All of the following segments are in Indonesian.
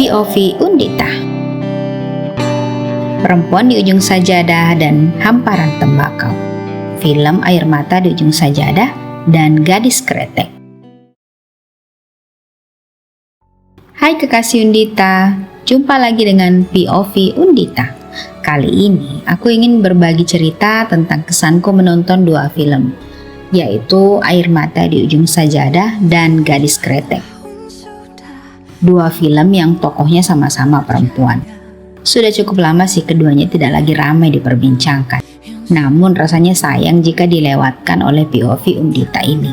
POV Undita. Perempuan di ujung sajadah dan hamparan tembakau. Film Air Mata di Ujung Sajadah dan Gadis Kretek. Hai kekasih Undita, jumpa lagi dengan POV Undita. Kali ini aku ingin berbagi cerita tentang kesanku menonton dua film, yaitu Air Mata di Ujung Sajadah dan Gadis Kretek. Dua film yang tokohnya sama-sama perempuan. Sudah cukup lama sih keduanya tidak lagi ramai diperbincangkan. Namun rasanya sayang jika dilewatkan oleh POV Undita ini.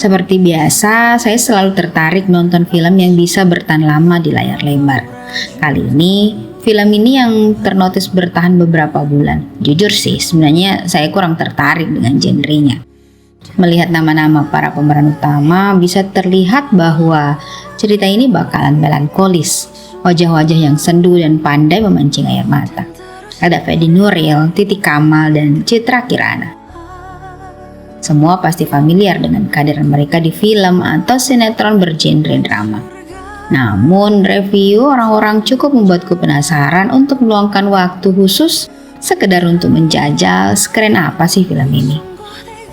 Seperti biasa, saya selalu tertarik nonton film yang bisa bertahan lama di layar lebar. Kali ini, film ini yang ternotis bertahan beberapa bulan. Jujur sih, sebenarnya saya kurang tertarik dengan genrenya. Melihat nama-nama para pemeran utama, bisa terlihat bahwa cerita ini bakalan melankolis. Wajah-wajah yang sendu dan pandai memancing air mata. Ada Fedi Nuril, Titi Kamal, dan Citra Kirana. Semua pasti familiar dengan kehadiran mereka di film atau sinetron bergenre drama. Namun, review orang-orang cukup membuatku penasaran untuk meluangkan waktu khusus sekedar untuk menjajal sekeren apa sih film ini.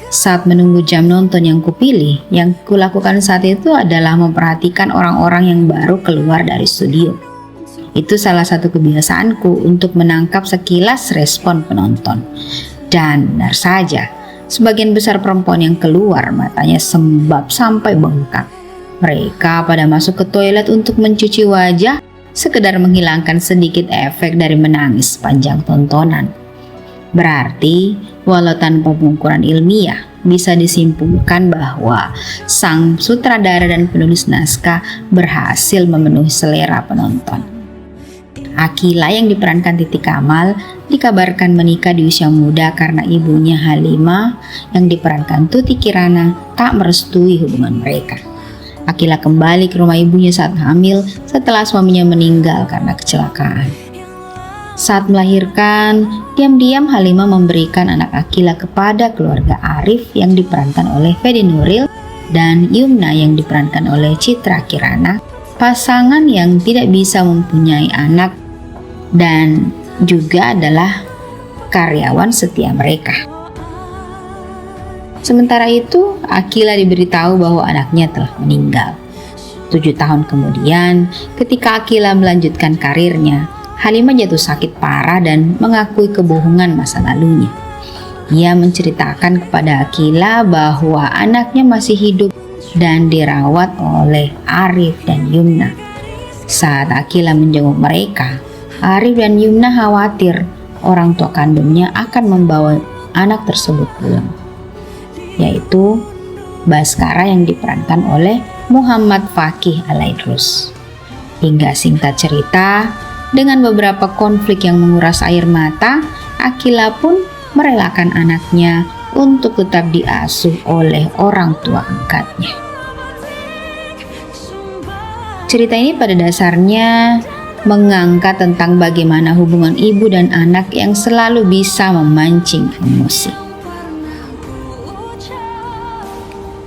Saat menunggu jam nonton yang kupilih, yang kulakukan saat itu adalah memperhatikan orang-orang yang baru keluar dari studio. Itu salah satu kebiasaanku untuk menangkap sekilas respon penonton. Dan benar saja, sebagian besar perempuan yang keluar matanya sembab sampai bengkak. Mereka pada masuk ke toilet untuk mencuci wajah, sekedar menghilangkan sedikit efek dari menangis sepanjang tontonan. Berarti, walau tanpa pengukuran ilmiah, bisa disimpulkan bahwa sang sutradara dan penulis naskah berhasil memenuhi selera penonton. Akila yang diperankan Titi Kamal dikabarkan menikah di usia muda karena ibunya Halimah yang diperankan Tuti Kirana tak merestui hubungan mereka. Akila kembali ke rumah ibunya saat hamil setelah suaminya meninggal karena kecelakaan. Saat melahirkan, diam-diam Halimah memberikan anak Akila kepada keluarga Arif yang diperankan oleh Fedi Nuril dan Yumna yang diperankan oleh Citra Kirana, pasangan yang tidak bisa mempunyai anak dan juga adalah karyawan setia mereka. Sementara itu, Akila diberitahu bahwa anaknya telah meninggal. 7 tahun kemudian, ketika Akila melanjutkan karirnya, Halimah jatuh sakit parah dan mengakui kebohongan masa lalunya. Ia menceritakan kepada Akila bahwa anaknya masih hidup dan dirawat oleh Arif dan Yumna. Saat Akila menjenguk mereka, Arif dan Yumna khawatir orang tua kandungnya akan membawa anak tersebut pulang, yaitu Baskara yang diperankan oleh Muhammad Fakih Alaidrus. Hingga singkat cerita, dengan beberapa konflik yang menguras air mata, Akila pun merelakan anaknya untuk tetap diasuh oleh orang tua angkatnya. Cerita ini pada dasarnya mengangkat tentang bagaimana hubungan ibu dan anak yang selalu bisa memancing emosi.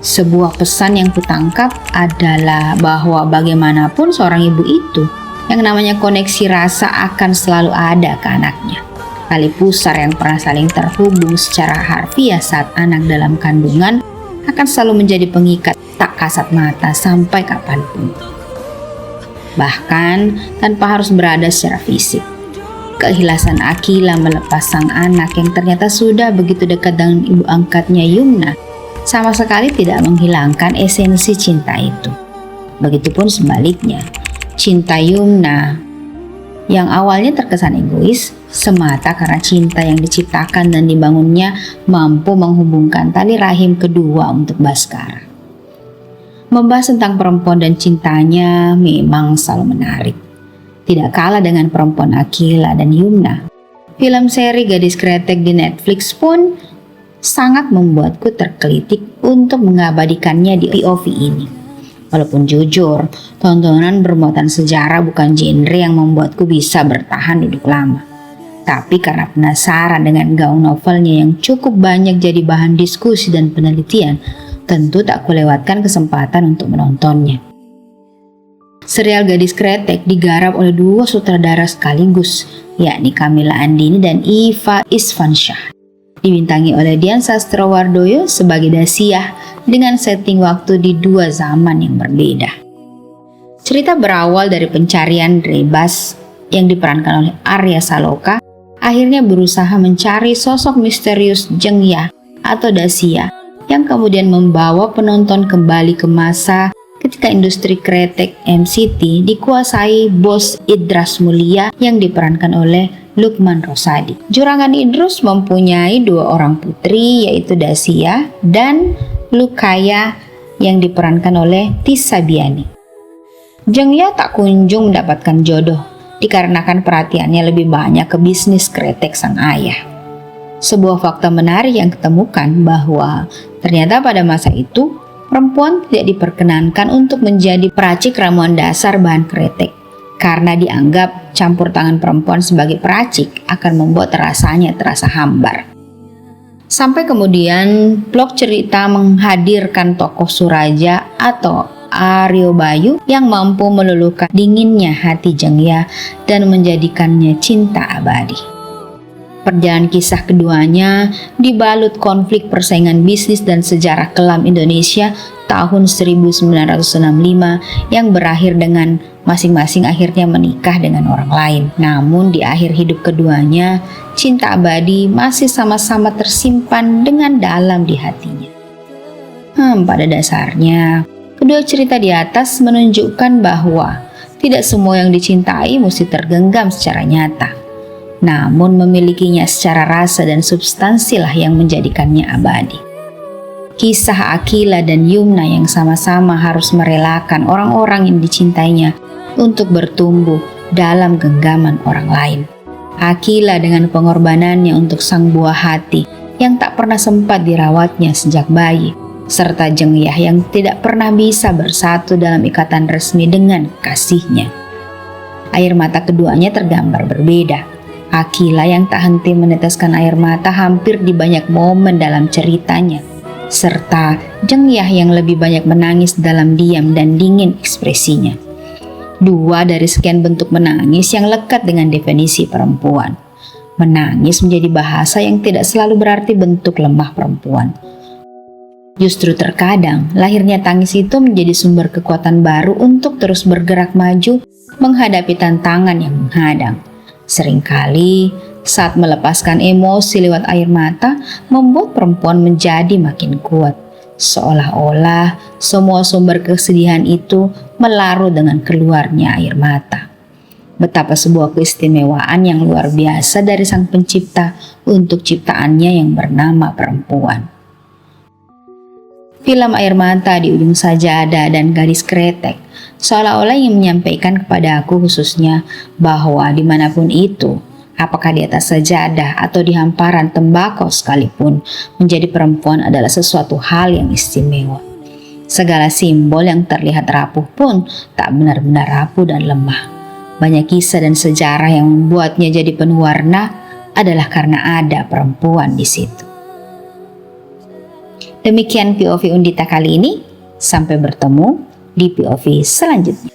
Sebuah pesan yang kutangkap adalah bahwa bagaimanapun seorang ibu itu, yang namanya koneksi rasa akan selalu ada ke anaknya. Tali pusar yang pernah saling terhubung secara harfiah saat anak dalam kandungan akan selalu menjadi pengikat tak kasat mata sampai kapanpun. Bahkan tanpa harus berada secara fisik. Keikhlasan Akila melepas sang anak yang ternyata sudah begitu dekat dengan ibu angkatnya Yumna sama sekali tidak menghilangkan esensi cinta itu. Begitupun sebaliknya, cinta Yumna yang awalnya terkesan egois semata karena cinta yang diciptakan dan dibangunnya mampu menghubungkan tali rahim kedua untuk Baskara. Membahas tentang perempuan dan cintanya memang selalu menarik. Tidak kalah dengan perempuan Akila dan Yumna, film seri Gadis Kretek di Netflix pun sangat membuatku tergelitik untuk mengabadikannya di POV ini. Walaupun jujur, tontonan bermuatan sejarah bukan genre yang membuatku bisa bertahan duduk lama. Tapi karena penasaran dengan gaung novelnya yang cukup banyak jadi bahan diskusi dan penelitian, tentu tak kulewatkan kesempatan untuk menontonnya. Serial Gadis Kretek digarap oleh dua sutradara sekaligus, yakni Kamila Andini dan Iva Isfansyah. Dibintangi oleh Dian Sastrowardoyo sebagai Dasyah dengan setting waktu di dua zaman yang berbeda. Cerita berawal dari pencarian Drebas yang diperankan oleh Arya Saloka akhirnya berusaha mencari sosok misterius Zhengyah atau Dasyah yang kemudian membawa penonton kembali ke masa ketika industri kretek MCT dikuasai bos Idras Mulia yang diperankan oleh Lukman Rosadi. Juragan Idrus mempunyai dua orang putri, yaitu Dasyah dan Lukaya yang diperankan oleh Tisa Biani. Zhengyah tak kunjung mendapatkan jodoh dikarenakan perhatiannya lebih banyak ke bisnis kretek sang ayah. Sebuah fakta menarik yang ketemukan bahwa ternyata pada masa itu perempuan tidak diperkenankan untuk menjadi peracik ramuan dasar bahan kretek karena dianggap campur tangan perempuan sebagai peracik akan membuat rasanya terasa hambar. Sampai kemudian plot cerita menghadirkan tokoh Suraja atau Aryo Bayu yang mampu meluluhkan dinginnya hati Zhengyah dan menjadikannya cinta abadi. Perjalanan kisah keduanya dibalut konflik persaingan bisnis dan sejarah kelam Indonesia tahun 1965 yang berakhir dengan masing-masing akhirnya menikah dengan orang lain. Namun di akhir hidup keduanya, cinta abadi masih sama-sama tersimpan dengan dalam di hatinya. Pada dasarnya, kedua cerita di atas menunjukkan bahwa tidak semua yang dicintai mesti tergenggam secara nyata. Namun memilikinya secara rasa dan substansi lah yang menjadikannya abadi. Kisah Akila dan Yumna yang sama-sama harus merelakan orang-orang yang dicintainya untuk bertumbuh dalam genggaman orang lain. Akila dengan pengorbanannya untuk sang buah hati yang tak pernah sempat dirawatnya sejak bayi, serta Zhengyah yang tidak pernah bisa bersatu dalam ikatan resmi dengan kasihnya. Air mata keduanya tergambar berbeda. Akila yang tak henti meneteskan air mata hampir di banyak momen dalam ceritanya, serta Zhengyah yang lebih banyak menangis dalam diam dan dingin ekspresinya. Dua dari sekian bentuk menangis yang lekat dengan definisi perempuan. Menangis menjadi bahasa yang tidak selalu berarti bentuk lemah perempuan. Justru terkadang lahirnya tangis itu menjadi sumber kekuatan baru untuk terus bergerak maju menghadapi tantangan yang menghadang. Seringkali saat melepaskan emosi lewat air mata membuat perempuan menjadi makin kuat, seolah-olah semua sumber kesedihan itu melarut dengan keluarnya air mata. Betapa sebuah keistimewaan yang luar biasa dari sang pencipta untuk ciptaannya yang bernama perempuan. Film Air Mata, Di Ujung Sajadah, dan Gadis Kretek seolah-olah ingin menyampaikan kepada aku khususnya bahwa dimanapun itu, apakah di atas sajadah atau di hamparan tembakau sekalipun, menjadi perempuan adalah sesuatu hal yang istimewa. Segala simbol yang terlihat rapuh pun tak benar-benar rapuh dan lemah. Banyak kisah dan sejarah yang membuatnya jadi penuh warna adalah karena ada perempuan di situ. Demikian POV Undita kali ini, sampai bertemu di POV selanjutnya.